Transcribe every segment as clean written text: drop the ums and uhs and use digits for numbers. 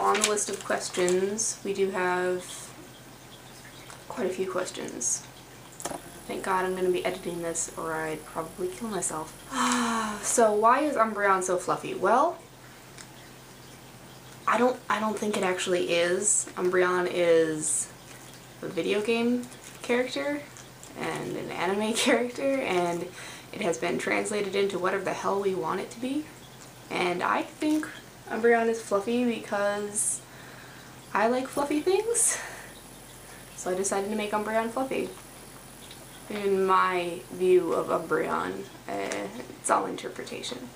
on the list of questions, we do have quite a few questions. Thank God I'm going to be editing this or I'd probably kill myself. So why is Umbreon so fluffy? Well, I don't think it actually is. Umbreon is a video game character and an anime character, and it has been translated into whatever the hell we want it to be. And I think Umbreon is fluffy because I like fluffy things. So I decided to make Umbreon fluffy. In my view of Umbreon, it's all interpretation.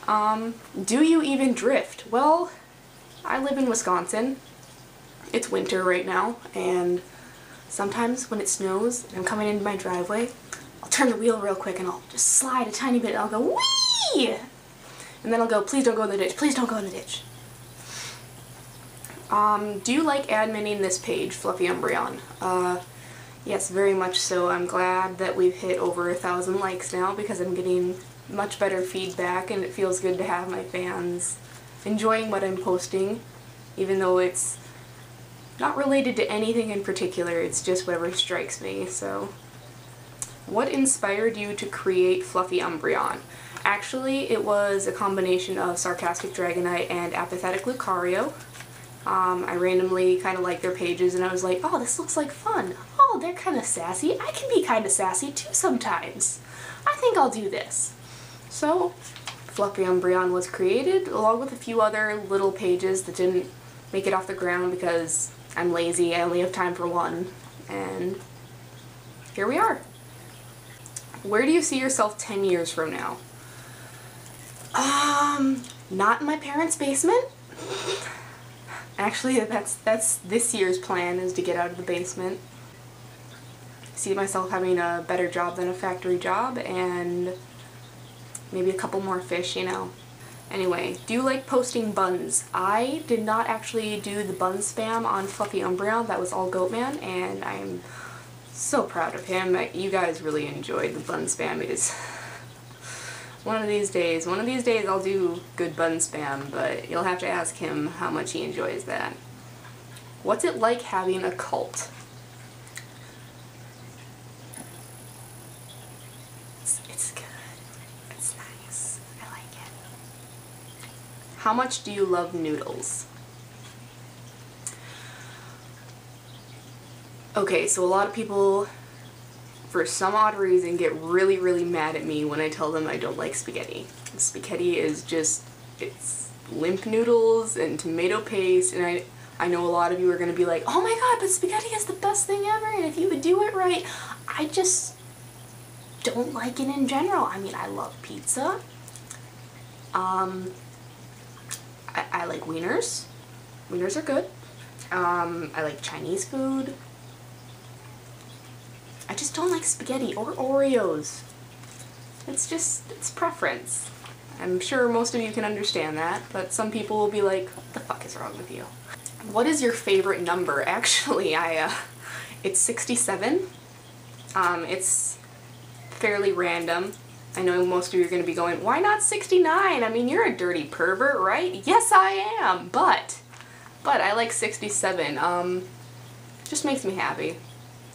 Do you even drift? Well, I live in Wisconsin. It's winter right now, and sometimes when it snows and I'm coming into my driveway, I'll turn the wheel real quick and I'll just slide a tiny bit and I'll go, whee! And then I'll go, please don't go in the ditch, please don't go in the ditch. Do you like adminning this page, Fluffy Umbreon? Yes, very much so. I'm glad that we've hit over 1,000 likes now because I'm getting much better feedback and it feels good to have my fans enjoying what I'm posting, even though it's not related to anything in particular, it's just whatever strikes me. So, what inspired you to create Fluffy Umbreon? Actually, it was a combination of Sarcastic Dragonite and Apathetic Lucario. I randomly kind of liked their pages and I was like, oh, this looks like fun. Oh, they're kind of sassy. I can be kind of sassy too sometimes. I think I'll do this. So, Fluffy Umbreon was created along with a few other little pages that didn't make it off the ground because I'm lazy, I only have time for one, and here we are. Where do you see yourself 10 years from now? Not in my parents' basement. Actually, that's this year's plan, is to get out of the basement. See myself having a better job than a factory job, and maybe a couple more fish, you know. Anyway, do you like posting buns? I did not actually do the bun spam on Fluffy Umbreon, that was all Goatman, and I'm so proud of him. You guys really enjoyed the bun spam. It is one of these days I'll do good bun spam, but you'll have to ask him how much he enjoys that. What's it like having a cult? It's good. It's nice. I like it. How much do you love noodles? Okay, so a lot of people, for some odd reason, get really, really mad at me when I tell them I don't like spaghetti. Spaghetti is just, it's limp noodles and tomato paste, and I know a lot of you are going to be like, oh my god, but spaghetti is the best thing ever, and if you would do it right. I just don't like it in general. I mean, I love pizza. I like wieners. Wieners are good. I like Chinese food. I just don't like spaghetti or Oreos. It's preference. I'm sure most of you can understand that, but some people will be like, what the fuck is wrong with you? What is your favorite number? Actually, it's 67. It's fairly random. I know most of you are going to be going, why not 69? I mean, you're a dirty pervert, right? Yes, I am, but I like 67. Just makes me happy.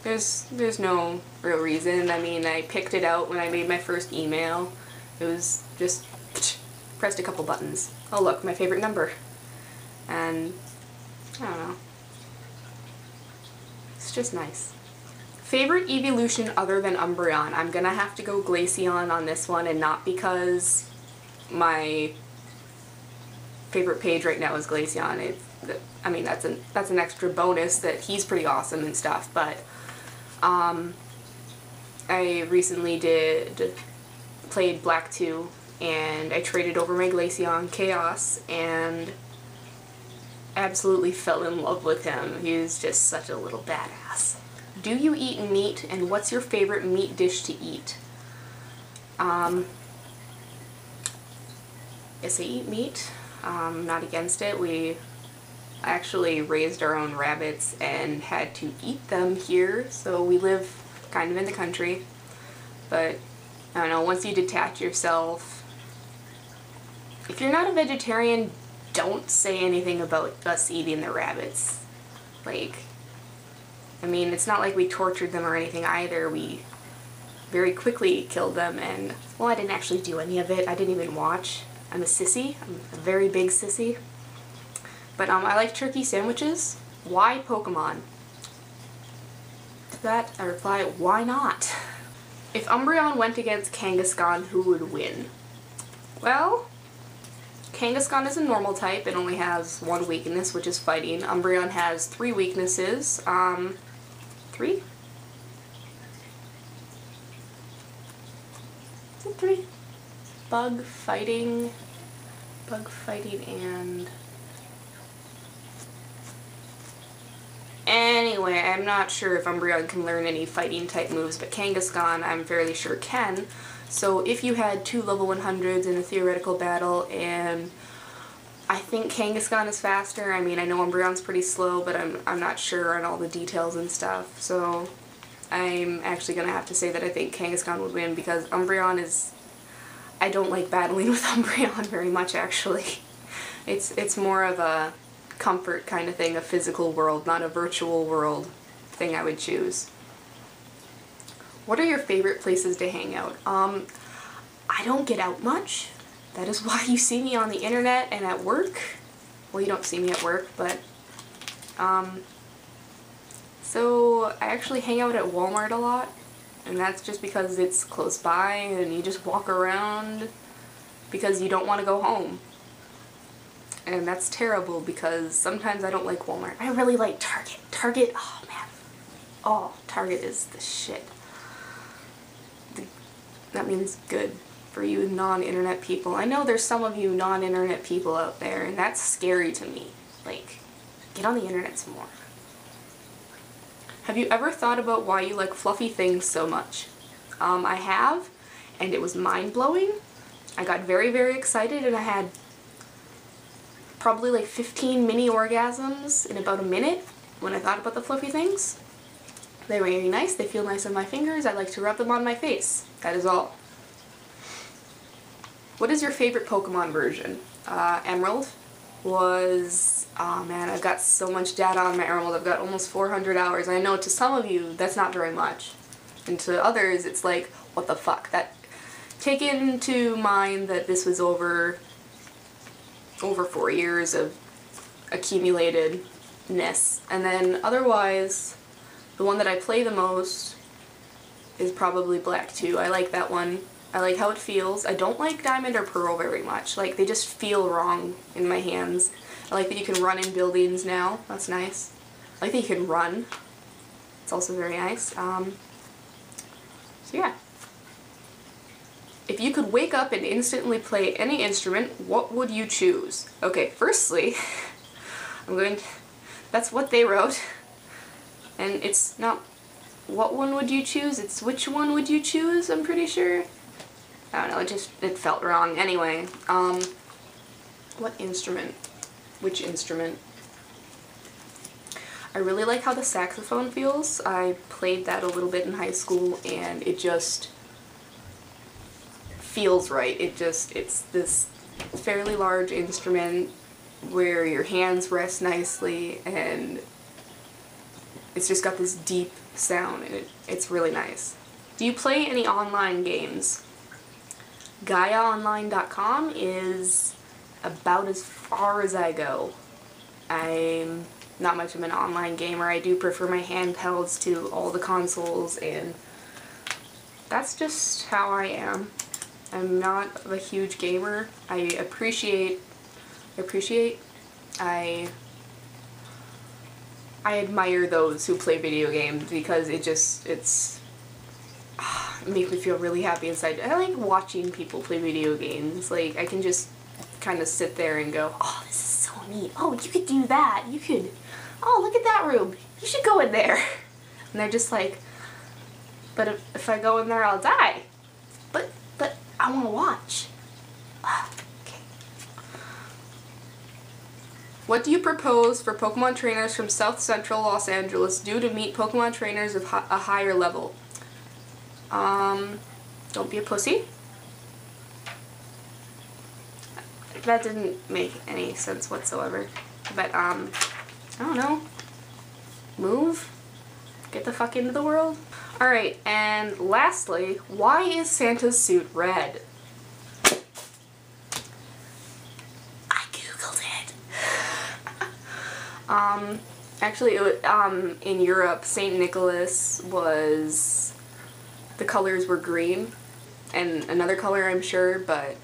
There's no real reason. I mean, I picked it out when I made my first email. It was just pressed a couple buttons. Oh look, my favorite number. And I don't know. It's just nice. Favorite evolution other than Umbreon? I'm gonna have to go Glaceon on this one, and not because my favorite page right now is Glaceon. I mean, that's an extra bonus that he's pretty awesome and stuff, but I recently played Black 2, and I traded over my Glaceon Chaos, and absolutely fell in love with him. He's just such a little badass. Do you eat meat, and what's your favorite meat dish to eat? Yes, I eat meat. I'm not against it. We actually raised our own rabbits and had to eat them here, so we live kind of in the country. But I don't know, once you detach yourself, if you're not a vegetarian, don't say anything about us eating the rabbits. Like, I mean, it's not like we tortured them or anything either. We very quickly killed them, and, well, I didn't actually do any of it. I didn't even watch. I'm a sissy. I'm a very big sissy. But I like turkey sandwiches. Why Pokemon? To that, I reply, why not? If Umbreon went against Kangaskhan, who would win? Well, Kangaskhan is a normal type. It only has one weakness, which is fighting. Umbreon has 3 weaknesses. 3? Is it 3? Bug fighting, and... Anyway, I'm not sure if Umbreon can learn any fighting type moves, but Kangaskhan I'm fairly sure can. So if you had 2 level 100s in a theoretical battle, and I think Kangaskhan is faster. I mean, I know Umbreon's pretty slow, but I'm not sure on all the details and stuff. So I'm actually going to have to say that I think Kangaskhan would win, because Umbreon is... I don't like battling with Umbreon very much, actually. It's more of a comfort kind of thing, a physical world, not a virtual world thing I would choose. What are your favorite places to hang out? I don't get out much. That is why you see me on the internet and at work. Well, you don't see me at work, but so I actually hang out at Walmart a lot, and that's just because it's close by and you just walk around because you don't want to go home. And that's terrible, because sometimes I don't like Walmart. I really like Target. Target, oh man. Oh, Target is the shit. That means good for you non-internet people. I know there's some of you non-internet people out there, and that's scary to me. Like, get on the internet some more. Have you ever thought about why you like fluffy things so much? I have, and it was mind-blowing. I got very, very excited, and I had probably like 15 mini orgasms in about a minute when I thought about the fluffy things. They're very nice, they feel nice on my fingers, I like to rub them on my face. That is all. What is your favorite Pokemon version? Emerald was... oh man, I've got so much data on my Emerald. I've got almost 400 hours. I know to some of you that's not very much. And to others it's like, what the fuck? That, take into mind that this was over 4 years of accumulatedness. And then otherwise, the one that I play the most is probably Black 2. I like that one. I like how it feels. I don't like Diamond or Pearl very much. Like, they just feel wrong in my hands. I like that you can run in buildings now. That's nice. I like that you can run. It's also very nice. So yeah. If you could wake up and instantly play any instrument, what would you choose? Okay, firstly, that's what they wrote. And it's not what one would you choose, it's which one would you choose, I'm pretty sure. I don't know, it felt wrong. Anyway, what instrument? Which instrument? I really like how the saxophone feels. I played that a little bit in high school, and it just feels right. It's this fairly large instrument where your hands rest nicely, and it's just got this deep sound, and it's really nice. Do you play any online games? GaiaOnline.com is about as far as I go. I'm not much of an online gamer. I do prefer my handhelds to all the consoles, and that's just how I am. I'm not a huge gamer. I admire those who play video games, because it makes me feel really happy inside. I like watching people play video games. Like, I can just kind of sit there and go, oh, this is so neat. Oh, you could do that. You could, oh, look at that room. You should go in there. And they're just like, but if I go in there, I'll die. But I want to watch. Okay. What do you propose for Pokemon trainers from South Central Los Angeles do to meet Pokemon trainers of a higher level? Don't be a pussy. That didn't make any sense whatsoever. But, I don't know. Move? Get the fuck into the world? Alright, and lastly, why is Santa's suit red? I googled it! Actually, in Europe, St. Nicholas was... the colors were green. And another color, I'm sure, but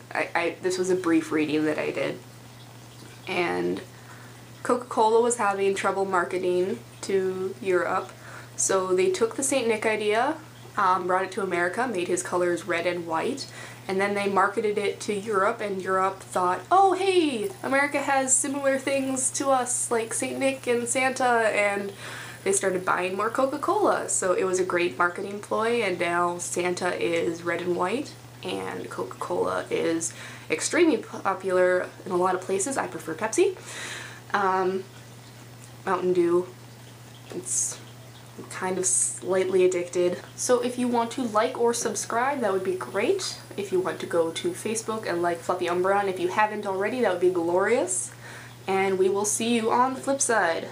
this was a brief reading that I did. And Coca-Cola was having trouble marketing to Europe, so they took the St. Nick idea, brought it to America, made his colors red and white, and then they marketed it to Europe, and Europe thought, oh hey, America has similar things to us, like St. Nick and Santa, and they started buying more Coca-Cola. So it was a great marketing ploy, and now Santa is red and white, and Coca-Cola is extremely popular in a lot of places. I prefer Pepsi. Mountain Dew, it's kind of slightly addicted. So if you want to like or subscribe, that would be great. If you want to go to Facebook and like Fluffy Umbreon, if you haven't already, that would be glorious. And we will see you on the flip side.